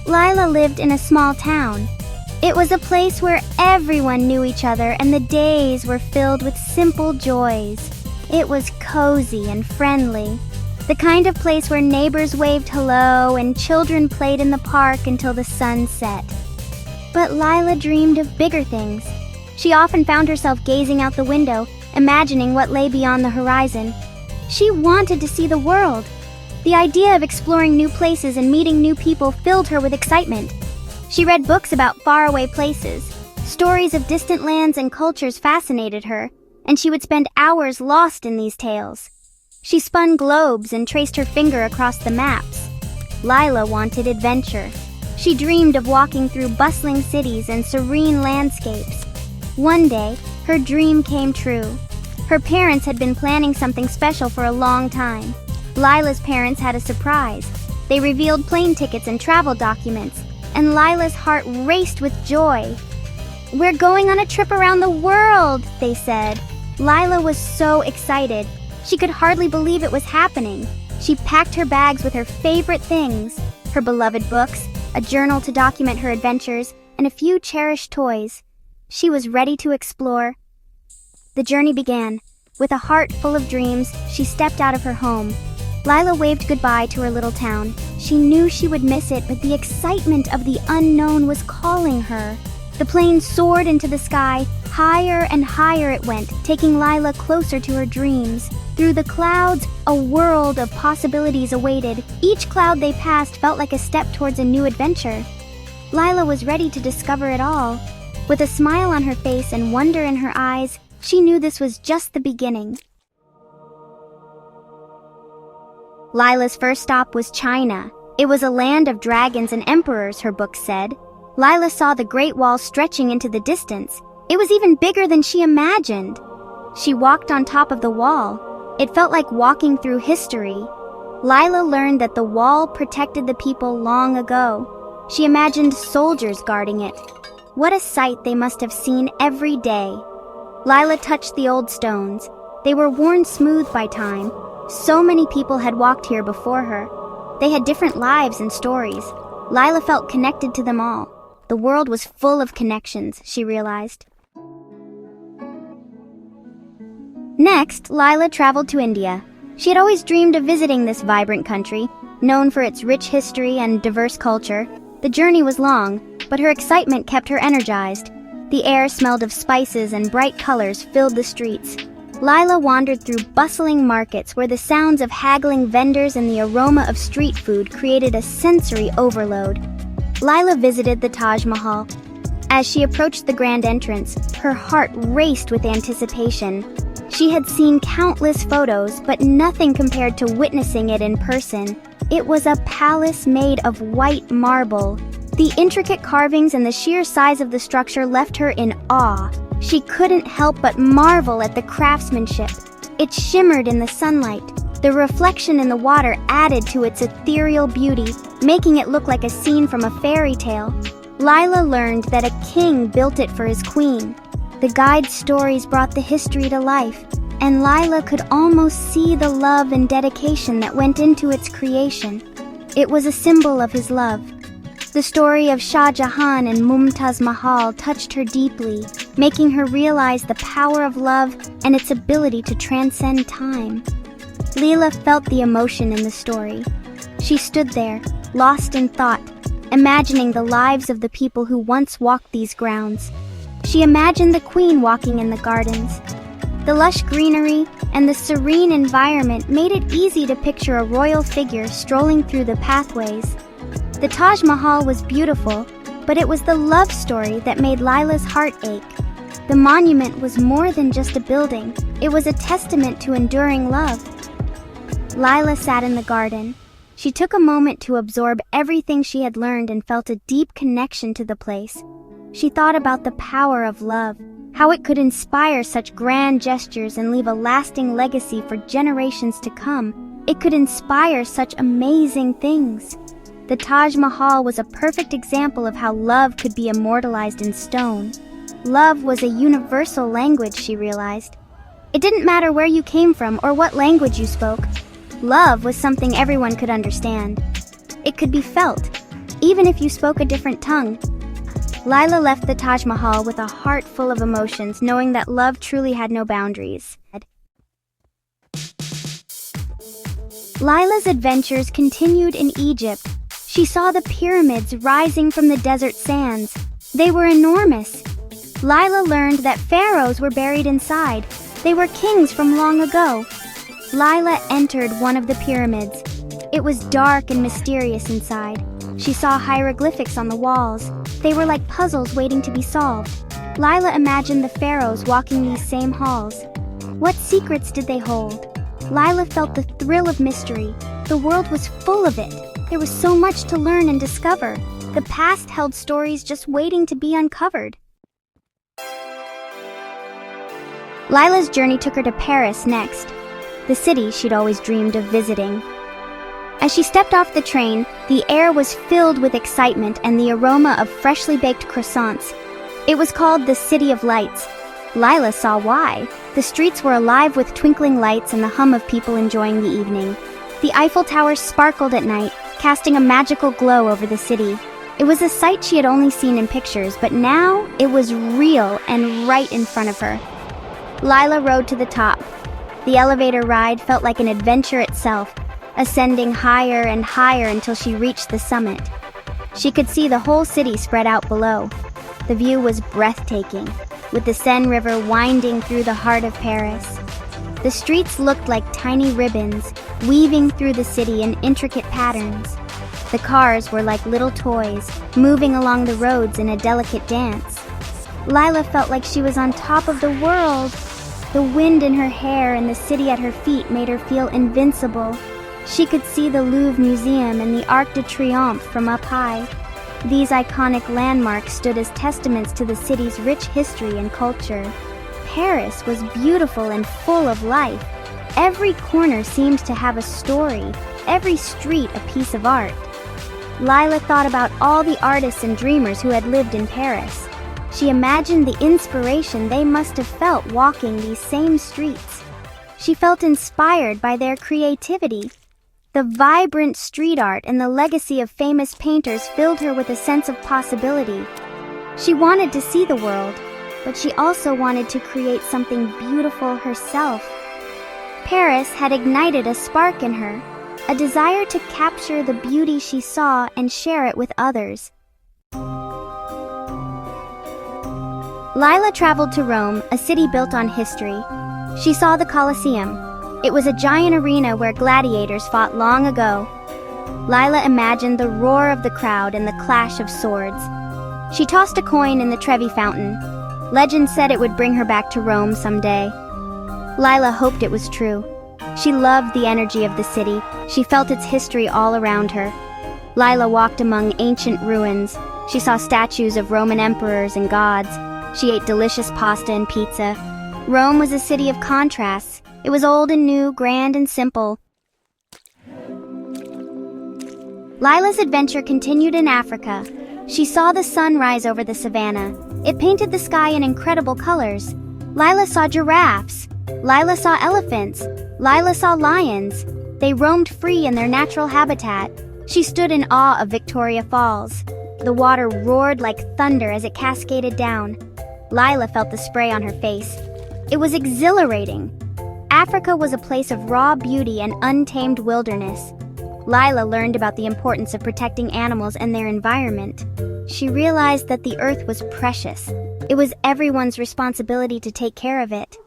Lila lived in a small town. It was a place where everyone knew each other and the days were filled with simple joys. It was cozy and friendly, the kind of place where neighbors waved hello and children played in the park until the sun set. But Lila dreamed of bigger things. She often found herself gazing out the window, imagining what lay beyond the horizon. She wanted to see the world. The idea of exploring new places and meeting new people filled her with excitement. She read books about faraway places. Stories of distant lands and cultures fascinated her, and she would spend hours lost in these tales. She spun globes and traced her finger across the maps. Lila wanted adventure. She dreamed of walking through bustling cities and serene landscapes. One day, her dream came true. Her parents had been planning something special for a long time. Lila's parents had a surprise. They revealed plane tickets and travel documents, and Lila's heart raced with joy. "We're going on a trip around the world," they said. Lila was so excited. She could hardly believe it was happening. She packed her bags with her favorite things, her beloved books, a journal to document her adventures, and a few cherished toys. She was ready to explore. The journey began. With a heart full of dreams, she stepped out of her home. Lila waved goodbye to her little town. She knew she would miss it, but the excitement of the unknown was calling her. The plane soared into the sky. Higher and higher it went, taking Lila closer to her dreams. Through the clouds, a world of possibilities awaited. Each cloud they passed felt like a step towards a new adventure. Lila was ready to discover it all. With a smile on her face and wonder in her eyes, she knew this was just the beginning. Lila's first stop was China. It was a land of dragons and emperors, her book said. Lila saw the Great Wall stretching into the distance. It was even bigger than she imagined. She walked on top of the wall. It felt like walking through history. Lila learned that the wall protected the people long ago. She imagined soldiers guarding it. What a sight they must have seen every day. Lila touched the old stones. They were worn smooth by time. So many people had walked here before her. They had different lives and stories. Lila felt connected to them all. The world was full of connections, she realized. Next, Lila traveled to India. She had always dreamed of visiting this vibrant country, known for its rich history and diverse culture. The journey was long, but her excitement kept her energized. The air smelled of spices and bright colors filled the streets. Lila wandered through bustling markets where the sounds of haggling vendors and the aroma of street food created a sensory overload. Lila visited the Taj Mahal. As she approached the grand entrance, her heart raced with anticipation. She had seen countless photos, but nothing compared to witnessing it in person. It was a palace made of white marble. The intricate carvings and the sheer size of the structure left her in awe. She couldn't help but marvel at the craftsmanship. It shimmered in the sunlight. The reflection in the water added to its ethereal beauty, making it look like a scene from a fairy tale. Lila learned that a king built it for his queen. The guide's stories brought the history to life, and Lila could almost see the love and dedication that went into its creation. It was a symbol of his love. The story of Shah Jahan and Mumtaz Mahal touched her deeply, making her realize the power of love and its ability to transcend time. Lila felt the emotion in the story. She stood there, lost in thought, imagining the lives of the people who once walked these grounds. She imagined the queen walking in the gardens. The lush greenery and the serene environment made it easy to picture a royal figure strolling through the pathways. The Taj Mahal was beautiful, but it was the love story that made Lila's heart ache. The monument was more than just a building. It was a testament to enduring love. Lila sat in the garden. She took a moment to absorb everything she had learned and felt a deep connection to the place. She thought about the power of love, how it could inspire such grand gestures and leave a lasting legacy for generations to come. It could inspire such amazing things. The Taj Mahal was a perfect example of how love could be immortalized in stone. Love was a universal language, she realized. It didn't matter where you came from or what language you spoke. Love was something everyone could understand. It could be felt. even if you spoke a different tongue. Lila left the Taj Mahal with a heart full of emotions, knowing that love truly had no boundaries. Lila's adventures continued in Egypt. She saw the pyramids rising from the desert sands. They were enormous. Lila learned that pharaohs were buried inside. They were kings from long ago. Lila entered one of the pyramids. It was dark and mysterious inside. She saw hieroglyphics on the walls. They were like puzzles waiting to be solved. Lila imagined the pharaohs walking these same halls. What secrets did they hold? Lila felt the thrill of mystery. The world was full of it. There was so much to learn and discover. The past held stories just waiting to be uncovered. Lila's journey took her to Paris next, the city she'd always dreamed of visiting. As she stepped off the train, the air was filled with excitement and the aroma of freshly baked croissants. It was called the City of Lights. Lila saw why. The streets were alive with twinkling lights and the hum of people enjoying the evening. The Eiffel Tower sparkled at night, casting a magical glow over the city. It was a sight she had only seen in pictures, but now it was real and right in front of her. Lila rode to the top. The elevator ride felt like an adventure itself, ascending higher and higher until she reached the summit. She could see the whole city spread out below. The view was breathtaking, with the Seine River winding through the heart of Paris. The streets looked like tiny ribbons, weaving through the city in intricate patterns. The cars were like little toys, moving along the roads in a delicate dance. Lila felt like she was on top of the world. The wind in her hair and the city at her feet made her feel invincible. She could see the Louvre Museum and the Arc de Triomphe from up high. These iconic landmarks stood as testaments to the city's rich history and culture. Paris was beautiful and full of life. Every corner seemed to have a story, every street a piece of art. Lila thought about all the artists and dreamers who had lived in Paris. She imagined the inspiration they must have felt walking these same streets. She felt inspired by their creativity. The vibrant street art and the legacy of famous painters filled her with a sense of possibility. She wanted to see the world, but she also wanted to create something beautiful herself. Paris had ignited a spark in her, a desire to capture the beauty she saw and share it with others. Lila traveled to Rome, a city built on history. She saw the Colosseum. It was a giant arena where gladiators fought long ago. Lila imagined the roar of the crowd and the clash of swords. She tossed a coin in the Trevi fountain. Legend said it would bring her back to Rome someday. Lila hoped it was true. She loved the energy of the city. She felt its history all around her. Lila walked among ancient ruins. She saw statues of Roman emperors and gods. She ate delicious pasta and pizza. Rome was a city of contrasts. It was old and new, grand and simple. Lila's adventure continued in Africa. She saw the sun rise over the savannah. It painted the sky in incredible colors. Lila saw giraffes. Lila saw elephants. Lila saw lions. They roamed free in their natural habitat. She stood in awe of Victoria Falls. The water roared like thunder as it cascaded down. Lila felt the spray on her face. It was exhilarating. Africa was a place of raw beauty and untamed wilderness. Lila learned about the importance of protecting animals and their environment. She realized that the earth was precious. It was everyone's responsibility to take care of it.